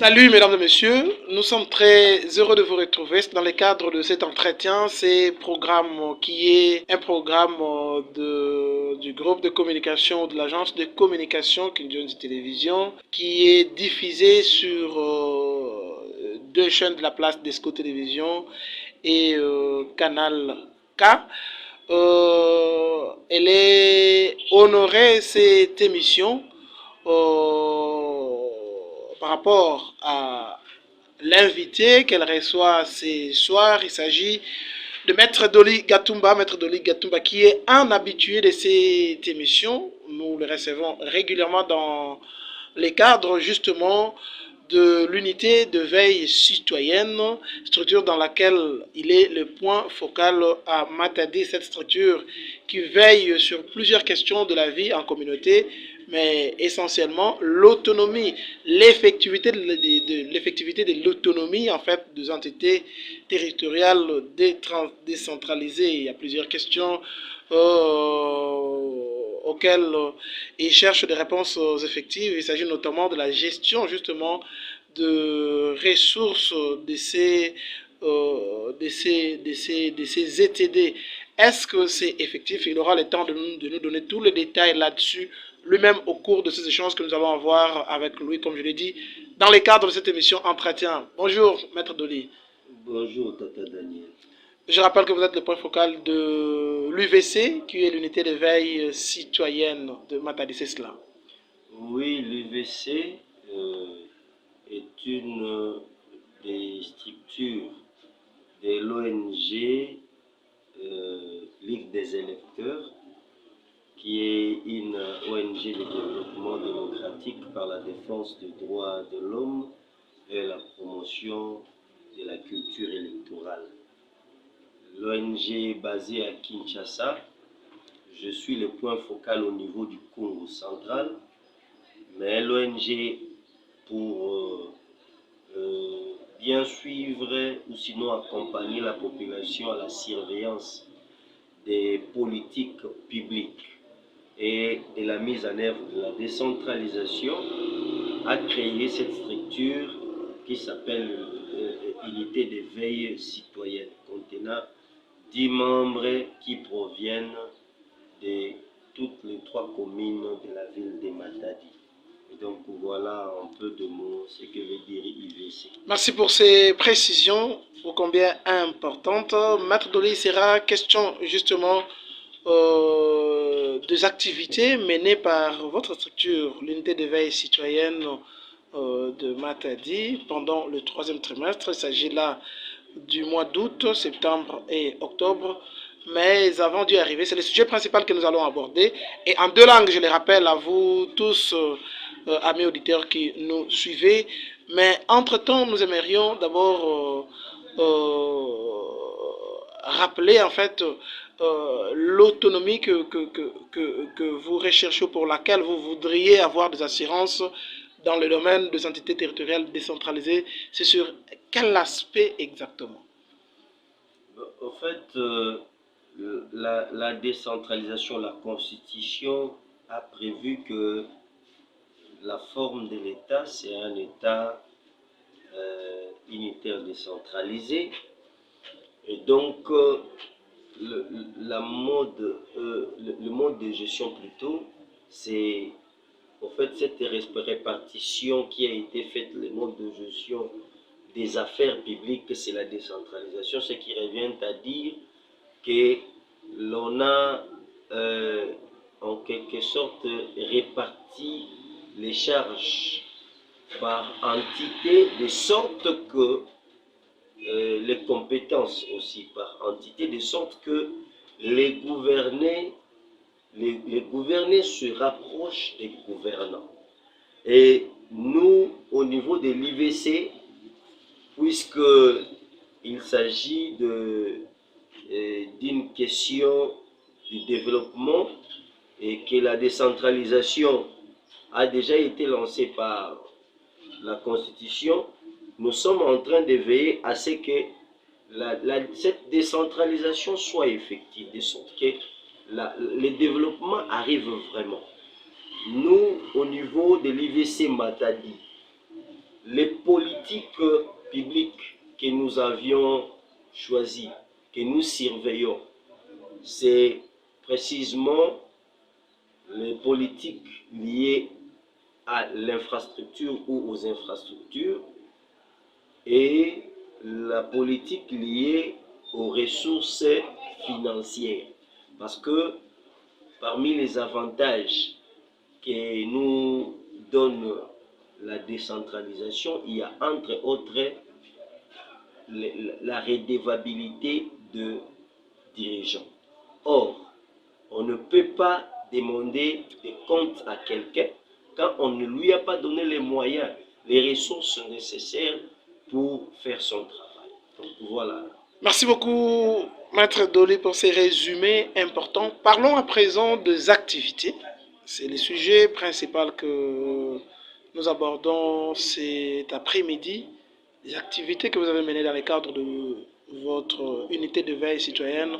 Salut mesdames et messieurs, nous sommes très heureux de vous retrouver dans le cadre de cet entretien. C'est programme qui est un programme du groupe de communication de l'agence de communication King Jones Télévision qui est diffusé sur deux chaînes de la place d'Esco Télévision et Canal K. Elle est honorée cette émission par rapport à l'invité qu'elle reçoit ce soir. Il s'agit de Maître Dolly Gatumba, qui est un habitué de cette émission. Nous le recevons régulièrement dans les cadres justement de l'unité de veille citoyenne, structure dans laquelle il est le point focal à Matadi, cette structure qui veille sur plusieurs questions de la vie en communauté, mais essentiellement l'autonomie, l'effectivité de l'autonomie en fait des entités territoriales décentralisées. Il y a plusieurs questions auxquelles ils cherchent des réponses effectives. Il s'agit notamment de la gestion justement de ressources de ces ETD. Est-ce que c'est effectif? Il aura le temps de nous donner tous les détails là-dessus lui-même au cours de ces échanges que nous allons avoir avec lui, comme je l'ai dit, dans le cadre de cette émission Entretien. Bonjour, Maître Dolly. Bonjour, Tata Daniel. Je rappelle que vous êtes le point focal de l'UVC, qui est l'unité de veille citoyenne de Matadi, c'est cela? Oui, l'UVC est une des structures de l'ONG Ligue des électeurs, qui est une ONG de développement démocratique par la défense des droits de l'homme et la promotion de la culture électorale. L'ONG est basée à Kinshasa. Je suis le point focal au niveau du Congo central, mais l'ONG, pour bien suivre ou sinon accompagner la population à la surveillance des politiques publiques et de la mise en œuvre de la décentralisation, a créé cette structure qui s'appelle Unité de veille citoyenne, contenant 10 membres qui proviennent de toutes les 3 communes de la ville de Matadi. Et donc voilà un peu de mots ce que veut dire IVC. Merci pour ces précisions, ô combien importantes. Maître Dolly, il sera question justement des activités menées par votre structure, l'unité de veille citoyenne de Matadi pendant le 3e trimestre. Il s'agit là du mois d'août, septembre et octobre. Mais avant d'y arriver, c'est le sujet principal que nous allons aborder. Et en 2 langues, je le rappelle à vous tous, amis auditeurs qui nous suivez. Mais entre-temps, nous aimerions d'abord rappeler en fait l'autonomie que vous recherchez, pour laquelle vous voudriez avoir des assurances dans le domaine des entités territoriales décentralisées. C'est sur quel aspect exactement? En fait, la décentralisation, la Constitution a prévu que la forme de l'État, c'est un État unitaire décentralisé. Et donc, le mode de gestion plutôt, c'est en fait cette répartition qui a été faite, le mode de gestion des affaires publiques, c'est la décentralisation, ce qui revient à dire que l'on a en quelque sorte réparti les charges par entité, de sorte que les compétences aussi par entité, de sorte que les gouvernés se rapprochent des gouvernants. Et nous, au niveau de l'IVC, puisqu'il s'agit d'une question du développement et que la décentralisation a déjà été lancée par la Constitution, nous sommes en train de veiller à ce que cette décentralisation soit effective, de sorte que le développement arrive vraiment. Nous, au niveau de l'IVC Matadi, les politiques publiques que nous avions choisies, que nous surveillons, c'est précisément les politiques liées à l'infrastructure ou aux infrastructures et la politique liée aux ressources financières. Parce que parmi les avantages que nous donne la décentralisation, il y a entre autres la redevabilité de dirigeants. Or, on ne peut pas demander des comptes à quelqu'un quand on ne lui a pas donné les moyens, les ressources nécessaires pour faire son travail. Donc voilà. Merci beaucoup, Maître Dolly, pour ces résumés importants. Parlons à présent des activités. C'est le sujet principal que nous abordons cet après-midi. Les activités que vous avez menées dans le cadre de votre unité de veille citoyenne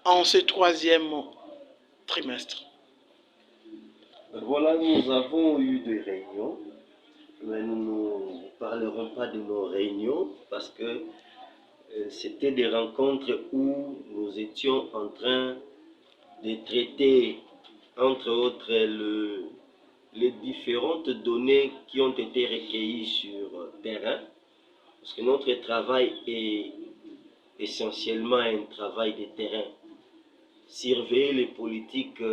en ce troisième trimestre. Voilà, nous avons eu des réunions, mais nous ne parlerons pas de nos réunions parce que c'était des rencontres où nous étions en train de traiter, entre autres, les différentes données qui ont été recueillies sur terrain, parce que notre travail est essentiellement un travail de terrain. Surveiller les politiques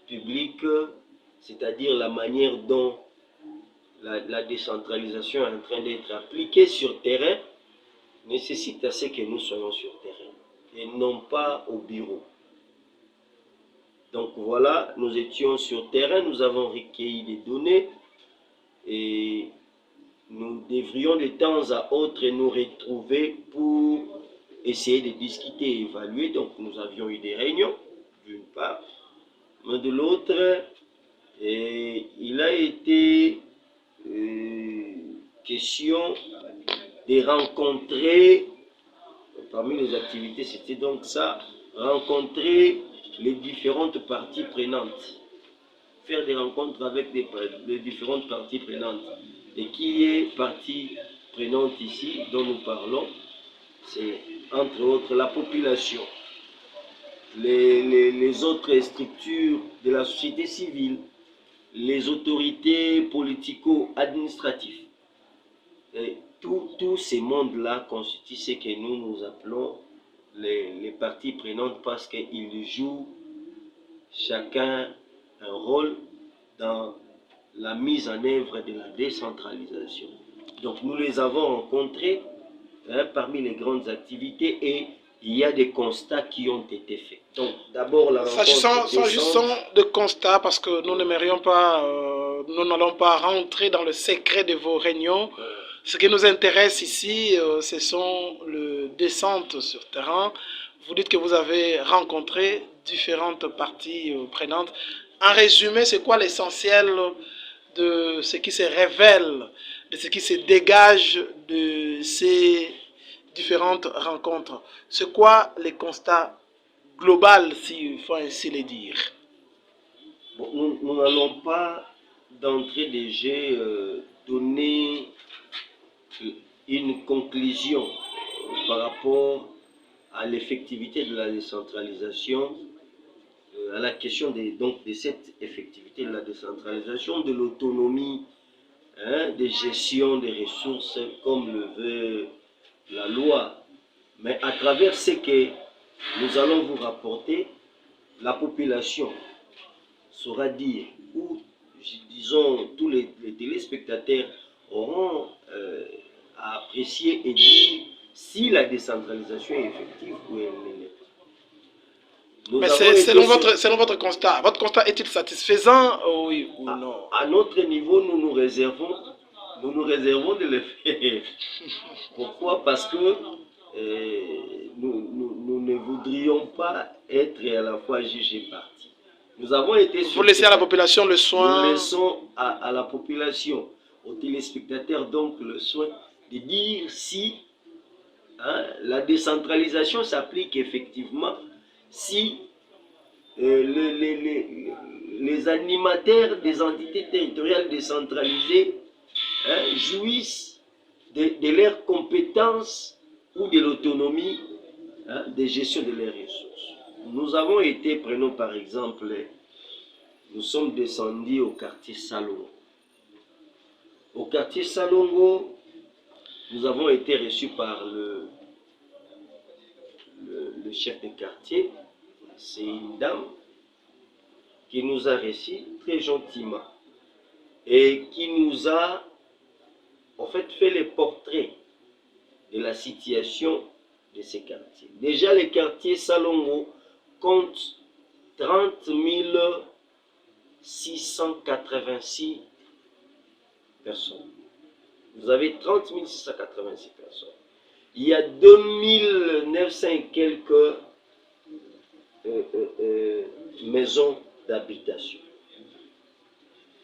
publiques, c'est-à-dire la manière dont la décentralisation est en train d'être appliquée sur terrain, nécessite à ce que nous soyons sur terrain et non pas au bureau. Donc voilà, nous étions sur terrain, nous avons recueilli des données et nous devrions de temps à autre nous retrouver pour essayer de discuter et évaluer. Donc nous avions eu des réunions, d'une part, mais de l'autre, il a été question de rencontrer, parmi les activités, c'était donc ça, rencontrer les différentes parties prenantes, faire des rencontres avec les différentes parties prenantes. Et qui est partie prenante ici, dont nous parlons, c'est entre autres la population, les autres structures de la société civile, les autorités politico-administratives. Tous ces mondes-là constituent ce que nous appelons les parties prenantes parce qu'ils jouent chacun un rôle dans la mise en œuvre de la décentralisation. Donc nous les avons rencontrés parmi les grandes activités et il y a des constats qui ont été faits. Donc d'abord la rencontre. S'agissant de constats, parce que nous n'aimerions pas, nous n'allons pas rentrer dans le secret de vos réunions. Ce qui nous intéresse ici, ce sont les descentes sur terrain. Vous dites que vous avez rencontré différentes parties prenantes. En résumé, c'est quoi l'essentiel de ce qui se révèle, de ce qui se dégage de ces différentes rencontres? C'est quoi les constats globaux, s'il faut ainsi le dire? Bon, nous n'allons pas d'entrée de jeu donner une conclusion par rapport à l'effectivité de la décentralisation, à la question de cette effectivité de la décentralisation, de l'autonomie de gestion des ressources comme le veut la loi. Mais à travers ce que nous allons vous rapporter, la population saura dire, ou disons tous les téléspectateurs auront à apprécier et dire si la décentralisation est effective ou elle ne l'est pas. Mais selon votre constat est-il satisfaisant, oui ou non? À notre niveau, nous nous réservons de le faire. Pourquoi? Parce que nous ne voudrions pas être à la fois juge et partie. Nous avons été vous laissez à la population le soin. Nous laissons à la population, aux téléspectateurs donc le soin de dire si la décentralisation s'applique effectivement, si les animateurs des entités territoriales décentralisées jouissent de leurs compétences ou de l'autonomie de gestion de leurs ressources. Nous avons été, prenons par exemple, nous sommes descendus au quartier Salongo. Au quartier Salongo, nous avons été reçus par le chef de quartier. C'est une dame qui nous a reçus très gentiment et qui nous a en fait le portrait de la situation de ces quartiers. Déjà, le quartier Salongo compte 30 686 personnes. Vous avez 30 686 personnes. Il y a 2900 et quelques maisons d'habitation.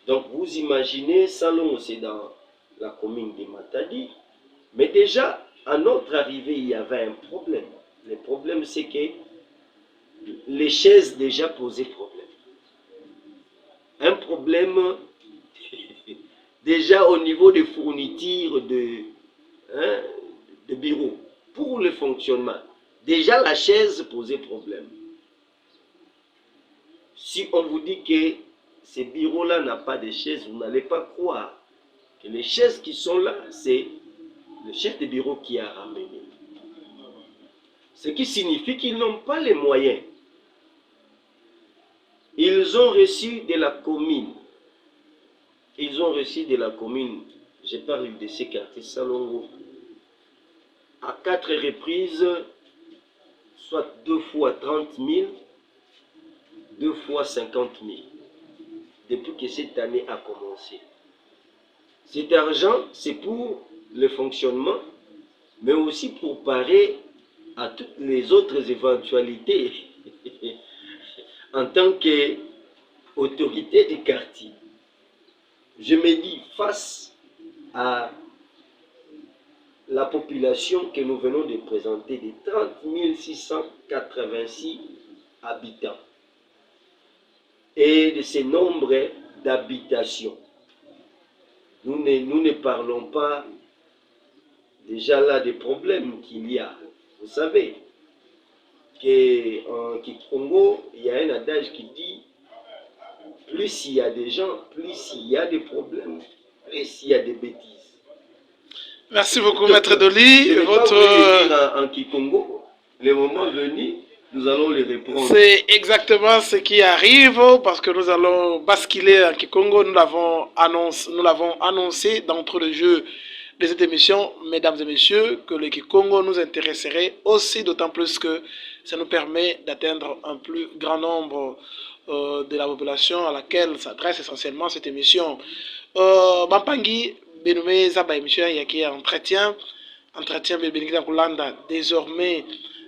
Donc vous imaginez, Salongo c'est dans la commune de Matadi, mais déjà à notre arrivée il y avait un problème. Le problème c'est que les chaises déjà posaient problème. Un problème déjà au niveau des fournitures de bureaux pour le fonctionnement. Déjà la chaise posait problème. Si on vous dit que ces bureaux-là n'ont pas de chaises, vous n'allez pas croire que les chaises qui sont là, c'est le chef de bureau qui a ramené. Ce qui signifie qu'ils n'ont pas les moyens. Ils ont reçu de la commune. Ils ont reçu de la commune, je parle de ces quartiers Salongo, à 4 reprises, soit 2 fois 30 000, 2 fois 50 000, depuis que cette année a commencé. Cet argent, c'est pour le fonctionnement, mais aussi pour parer à toutes les autres éventualités en tant qu'autorité du quartier. Je me dis, face à la population que nous venons de présenter de 30 686 habitants et de ce nombre d'habitations, nous ne parlons pas déjà là des problèmes qu'il y a. Vous savez qu'en Kikongo, il y a un adage qui dit plus il y a des gens, plus il y a des problèmes, plus il y a des bêtises. Merci beaucoup, Maître Doli. En Kikongo, le moment venu, nous allons les répondre. C'est exactement ce qui arrive parce que nous allons basculer en Kikongo. Nous l'avons annoncé d'entre le jeu de cette émission, mesdames et messieurs, que le Kikongo nous intéresserait aussi, d'autant plus que ça nous permet d'atteindre un plus grand nombre de la population à laquelle s'adresse essentiellement cette émission. Bampangi, Benoume Zaba émission qui est entretien Benigna Kulanda, désormais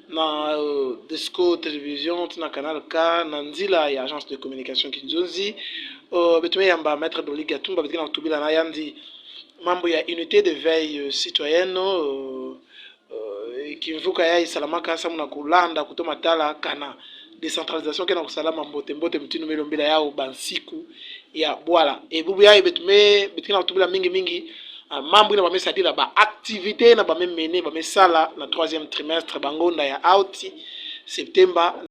dans Desco Télévision, dans Canal K, dans Nzila et agence de communication Kinzozi, Betume Yamba, Maître Doli Gatumba, Betume Tubila Nayandi, membre ya unité de veille citoyenne, Kimvuka ya Isalamaka, Samuna Kulanda, Kutomatala, Kana. Décentralisation qui est dans le salama mbote mtinu melombela yao bansiku ya bwala et bubu ya betume betina tubula mingi mambo ina bamesa dila ba activité na ba memene ba mesala na 3e trimestre bangonda ya out septembre